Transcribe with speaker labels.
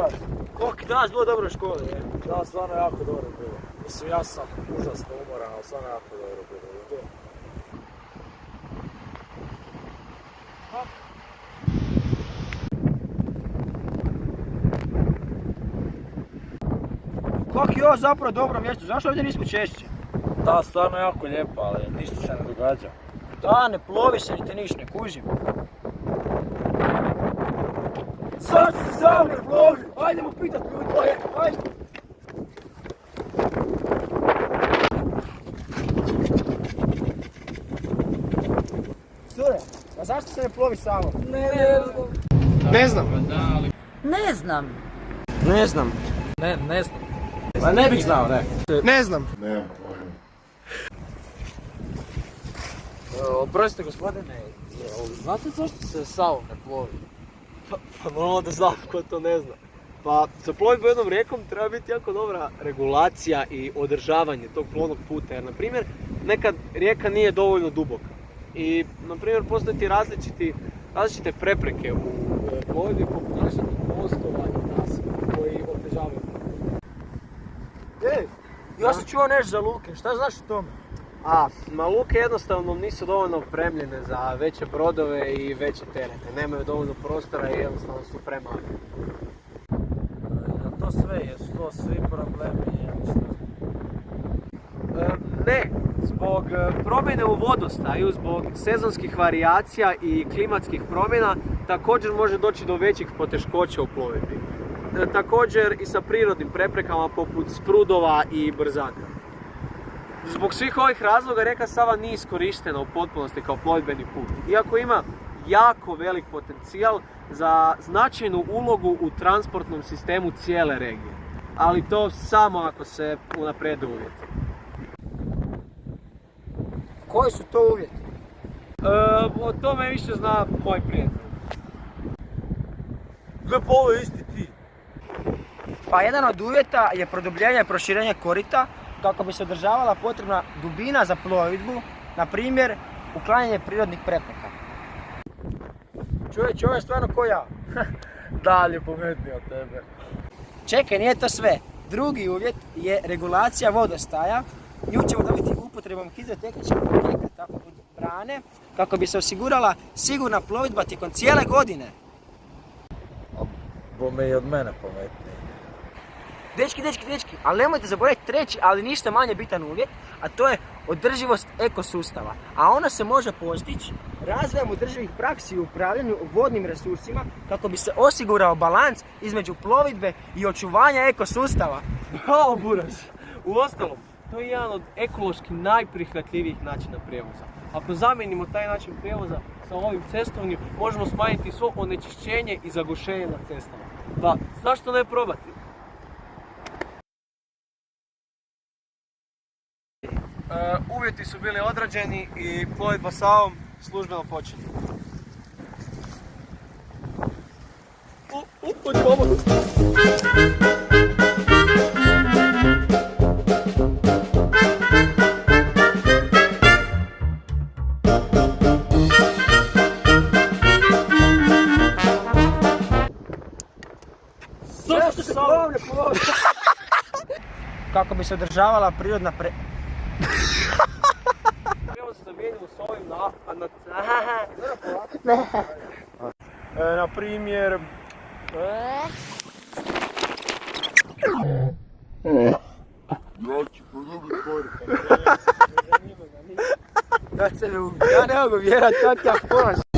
Speaker 1: danas?
Speaker 2: Koliko danas bilo dobro u školi, je?
Speaker 1: Da, stvarno jako dobro bilo. Mislim, ja sam užasno umoran, ali stvarno jako dobro bilo.
Speaker 2: Kako je ovo zapravo dobro mjesto? Zašto ovdje nismo češće?
Speaker 1: Da, stvarno jako lijepo, ali ništa se ne događa.
Speaker 2: Da, ne plovi se, niti niš, ne kužim.
Speaker 1: Zašto se sam ne plovi?
Speaker 2: Ajdemo pitat ljudi, ajde. Sure, a zašto se ne plovi samo?
Speaker 1: Ne znam.
Speaker 3: Ne znam.
Speaker 2: Ne znam.
Speaker 1: Ne znam. Pa ne bih znao, ne.
Speaker 4: Ne znam.
Speaker 1: Oprostite gospodine, znate zašto se Savom ne plovi?
Speaker 2: Pa normalno da znam, ko to ne zna. Pa za plovidbu jednom rijekom treba biti jako dobra regulacija i održavanje tog plovnog puta. Jer, na primjer, nekad rijeka nije dovoljno duboka. I, na primjer, postoje ti različite prepreke u plovidbi poput različitih mostova i nasipa koji otežavaju. Ja sam čuo nešto za luke, šta znaš o tome? Luke jednostavno nisu dovoljno opremljene za veće brodove i veće terete. Nemaju dovoljno prostora i jednostavno su premali.
Speaker 1: To sve, jesu to svi problemi jednostavno?
Speaker 2: Ne, zbog promjene u vodostaju, zbog sezonskih varijacija i klimatskih promjena također može doći do većih poteškoća u plovidbi. Također i sa prirodnim preprekama poput sprudova i brzaka. Zbog svih ovih razloga rijeka Sava nije iskorištena u potpunosti kao plovidbeni put, iako ima jako velik potencijal za značajnu ulogu u transportnom sistemu cijele regije. Ali to samo ako se unaprijede uvjeti.
Speaker 3: Koji su to uvjeti?
Speaker 2: O tome više zna moj prijatelj.
Speaker 1: Gle, pa ovo je isti ti.
Speaker 3: Pa jedan od uvjeta je produbljenje i proširenje korita kako bi se održavala potrebna dubina za plovidbu, na primjer uklanjanje prirodnih prepreka. Čovječ, ovo je stvarno ko ja.
Speaker 1: Dalje pametniji od tebe.
Speaker 3: Čekaj, nije to sve. Drugi uvjet je regulacija vodostaja. Nju ćemo dobiti upotrebom hidrotehničkih objekata poput brane kako bi se osigurala sigurna plovidba tijekom cijele godine.
Speaker 1: Bome i od mene pametniji.
Speaker 3: Dečki, ali nemojte zaboraviti treći, ali ništa manje bitan uvjet, a to je održivost ekosustava. A ono se može postići razvojem održivih praksi u upravljanju vodnim resursima kako bi se osigurao balans između plovidbe i očuvanja ekosustava.
Speaker 2: Bravo, Buras! Uostalom, to je jedan od ekološki najprihvatljivijih načina prijevoza. Ako zamijenimo taj način prijevoza sa ovim cestovnim, možemo smanjiti svo onečišćenje i zagušenje na cestama. Pa, zašto ne probati? Uvjeti su bili odrađeni i plovidba Savom službeno počinje. Zašto se Savom ne plovi?
Speaker 3: Kako bi se održavala prirodna
Speaker 2: Prijevoz se zamijenimo s ovim na primjer...
Speaker 3: Ja ne mogu vjerati, kako ja ponosim.